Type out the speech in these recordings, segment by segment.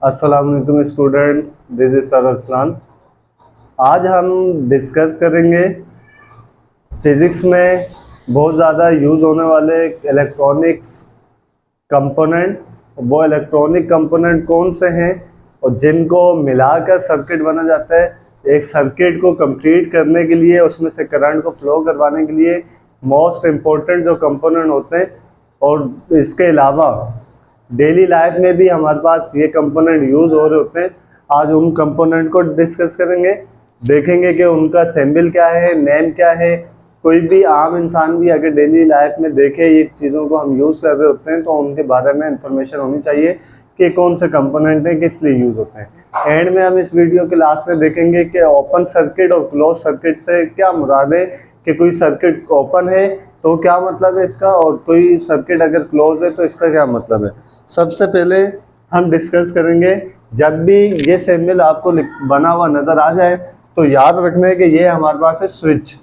अस्सलाम वालेकुम student, this is sir Arsalan. आज हम डिस्कस करेंगे फिज़िक्स में बहुत ज़्यादा यूज़ होने वाले इलेक्ट्रॉनिक्स कंपोनेंट। वो इलेक्ट्रॉनिक कंपोनेंट कौन से हैं और जिनको मिलाकर सर्किट बना जाता है। एक सर्किट को कंप्लीट करने के लिए, उसमें से करंट को फ्लो करवाने के लिए मोस्ट इम्पोर्टेंट जो कंपोनेंट होते हैं, और इसके अलावा डेली लाइफ में भी हमारे पास ये कंपोनेंट यूज़ हो रहे होते हैं। आज उन कंपोनेंट को डिस्कस करेंगे, देखेंगे कि उनका सिंबल क्या है, नेम क्या है। कोई भी आम इंसान भी अगर डेली लाइफ में देखे ये चीज़ों को हम यूज़ कर रहे होते हैं तो उनके बारे में इंफॉर्मेशन होनी चाहिए कि कौन से कंपोनेंट हैं, किस लिए यूज़ होते हैं। एंड में हम इस वीडियो के लास्ट में देखेंगे कि ओपन सर्किट और क्लोज सर्किट से क्या मुराद है, कि कोई सर्किट ओपन है तो क्या मतलब है इसका, और कोई सर्किट अगर क्लोज है तो इसका क्या मतलब है। सबसे पहले हम डिस्कस करेंगे, जब भी ये सिंबल आपको बना हुआ नज़र आ जाए तो याद रखना है कि ये हमारे पास है स्विच।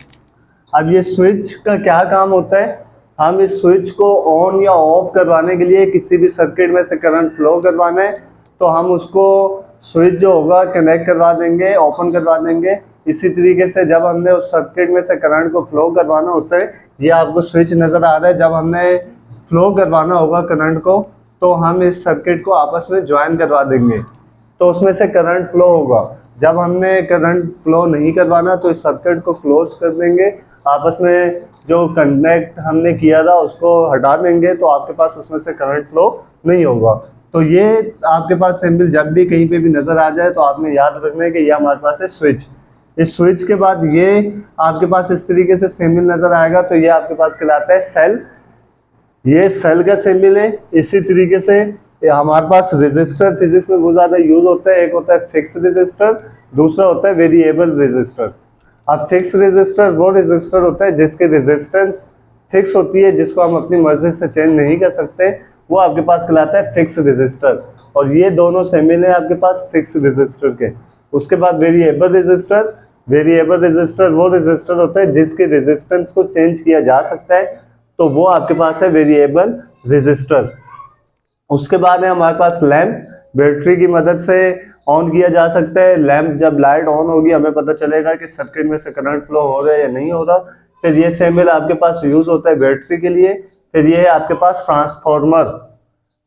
अब ये स्विच का क्या काम होता है, हम इस स्विच को ऑन या ऑफ करवाने के लिए, किसी भी सर्किट में से करंट फ्लो करवाना है तो हम उसको स्विच जो होगा कनेक्ट करवा देंगे, ओपन करवा देंगे। इसी तरीके से जब हमने उस सर्किट में से करंट को फ्लो करवाना होता है, ये आपको स्विच नज़र आ रहा है, जब हमने फ्लो करवाना होगा करंट को तो हम इस सर्किट को आपस में ज्वाइन करवा देंगे तो उसमें से करंट फ्लो होगा। जब हमने करंट फ्लो नहीं करवाना तो इस सर्किट को क्लोज कर देंगे, आपस में जो कनेक्ट हमने किया था उसको हटा देंगे तो आपके पास उसमें से करंट फ्लो नहीं होगा। तो ये आपके पास सिंबल जब भी कहीं पे भी नज़र आ जाए तो आपने याद रखना है कि ये हमारे पास है स्विच। इस स्विच के बाद ये आपके पास इस तरीके से सिंबल नज़र आएगा तो ये आपके पास कहलाता है सेल। ये सेल का सिंबल है। इसी तरीके से हमारे पास रेजिस्टर फिजिक्स में बहुत ज़्यादा यूज होता है। एक होता है फिक्स रेजिस्टर, दूसरा होता है वेरिएबल रेजिस्टर। अब फिक्स रेजिस्टर वो रेजिस्टर होता है जिसकी रेजिस्टेंस फिक्स होती है, जिसको हम अपनी मर्जी से चेंज नहीं कर सकते, वो आपके पास कहलाता है फिक्स रेजिस्टर। और ये दोनों सिंबल है आपके पास फिक्स रेजिस्टर के। उसके बाद वेरिएबल रेजिस्टर। वेरिएबल रेजिस्टर वो रेजिस्टर होता है जिसके रेजिस्टेंस को चेंज किया जा सकता है, तो वो आपके पास है वेरिएबल रेजिस्टर। उसके बाद है हमारे पास लैंप। बैटरी की मदद से ऑन किया जा सकता है। लैंप जब लाइट ऑन होगी हमें पता चलेगा कि सर्किट में से करंट फ्लो हो रहा है या नहीं हो रहा। फिर ये सिंबल आपके पास यूज होता है बैटरी के लिए। फिर ये आपके पास ट्रांसफार्मर।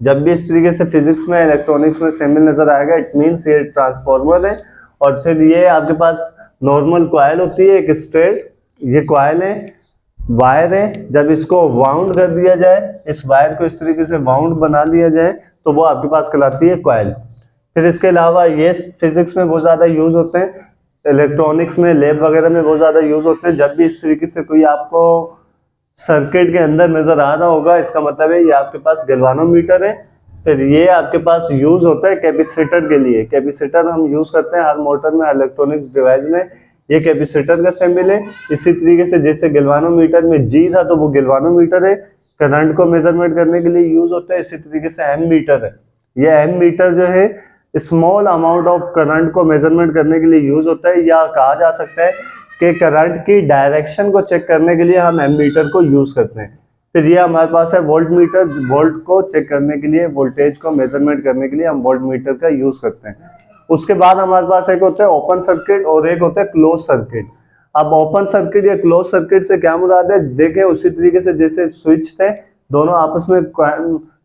जब भी इस तरीके से फिजिक्स में इलेक्ट्रॉनिक्स में सिंबल नजर आएगा इट मीन्स ये ट्रांसफार्मर है। और फिर ये आपके पास नॉर्मल कॉइल होती है, एक स्ट्रेट ये कॉइल है, वायर है। जब इसको वाउंड कर दिया जाए, इस वायर को इस तरीके से वाउंड बना दिया जाए तो वो आपके पास कहलाती है कॉइल। फिर इसके अलावा ये फिजिक्स में बहुत ज़्यादा यूज होते हैं, इलेक्ट्रॉनिक्स में लैब वगैरह में बहुत ज़्यादा यूज होते हैं। जब भी इस तरीके से कोई आपको सर्किट के अंदर नज़र आ रहा होगा इसका मतलब है ये आपके पास गैल्वानोमीटर है। फिर ये आपके पास यूज होता है कैपेसिटर के लिए। कैपेसिटर हम यूज करते हैं हर मोटर में, इलेक्ट्रॉनिक्स डिवाइस में। ये कैपेसिटर का सिंबल है। इसी तरीके से जैसे गैल्वानोमीटर में जी था तो वो गैल्वानोमीटर है, करंट को मेजरमेंट करने के लिए यूज होता है। इसी तरीके से एम मीटर है। ये एम मीटर जो है स्मॉल अमाउंट ऑफ करंट को मेजरमेंट करने के लिए यूज होता है, या कहा जा सकता है कि करंट की डायरेक्शन को चेक करने के लिए हम एम मीटर को यूज करते हैं। फिर ये हमारे पास है वोल्ट मीटर। वोल्ट को चेक करने के लिए, वोल्टेज को मेजरमेंट करने के लिए हम वोल्ट मीटर का यूज करते हैं। उसके बाद हमारे पास एक होता है ओपन सर्किट और एक होता है क्लोज सर्किट। अब ओपन सर्किट या क्लोज सर्किट से क्या मुराद है, देखें उसी तरीके से जैसे स्विच थे दोनों आपस में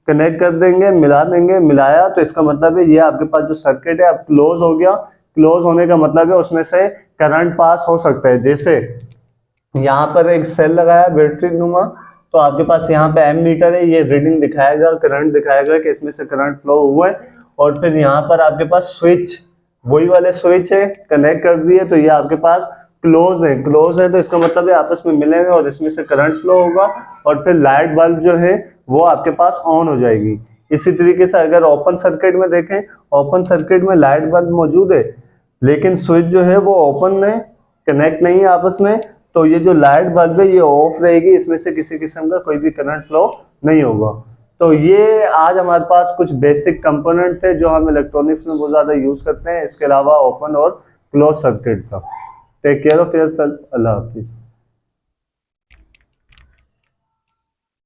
कनेक्ट कर देंगे, मिला देंगे। मिलाया तो इसका मतलब है ये आपके पास जो सर्किट है अब क्लोज हो गया। क्लोज होने का मतलब है उसमें से करंट पास हो सकता है। जैसे यहाँ पर एक सेल लगाया बैटरी नुमा, तो आपके पास यहाँ पे एम मीटर है, ये रीडिंग दिखाएगा, करंट दिखाएगा कि इसमें से करंट फ्लो हुआ है। और फिर यहाँ पर आपके पास स्विच, वही वाले स्विच है, कनेक्ट कर दिए तो ये आपके पास क्लोज है। क्लोज है तो इसका मतलब है आपस में मिलेंगे और इसमें से करंट फ्लो होगा। और फिर लाइट बल्ब जो है वो आपके पास ऑन हो जाएगी। इसी तरीके से अगर ओपन सर्किट में देखें, ओपन सर्किट में लाइट बल्ब मौजूद है लेकिन स्विच जो है वो ओपन है, कनेक्ट नहीं है आपस में, तो ये जो लाइट बल्ब है ये ऑफ रहेगी, इसमें से किसी किस्म का कोई भी करंट फ्लो नहीं होगा। तो ये आज हमारे पास कुछ बेसिक कंपोनेंट थे जो हम इलेक्ट्रॉनिक्स में बहुत ज़्यादा यूज करते हैं। इसके अलावा ओपन और क्लोज सर्किट था। Take care of yourself. अल्लाह हाफिज़।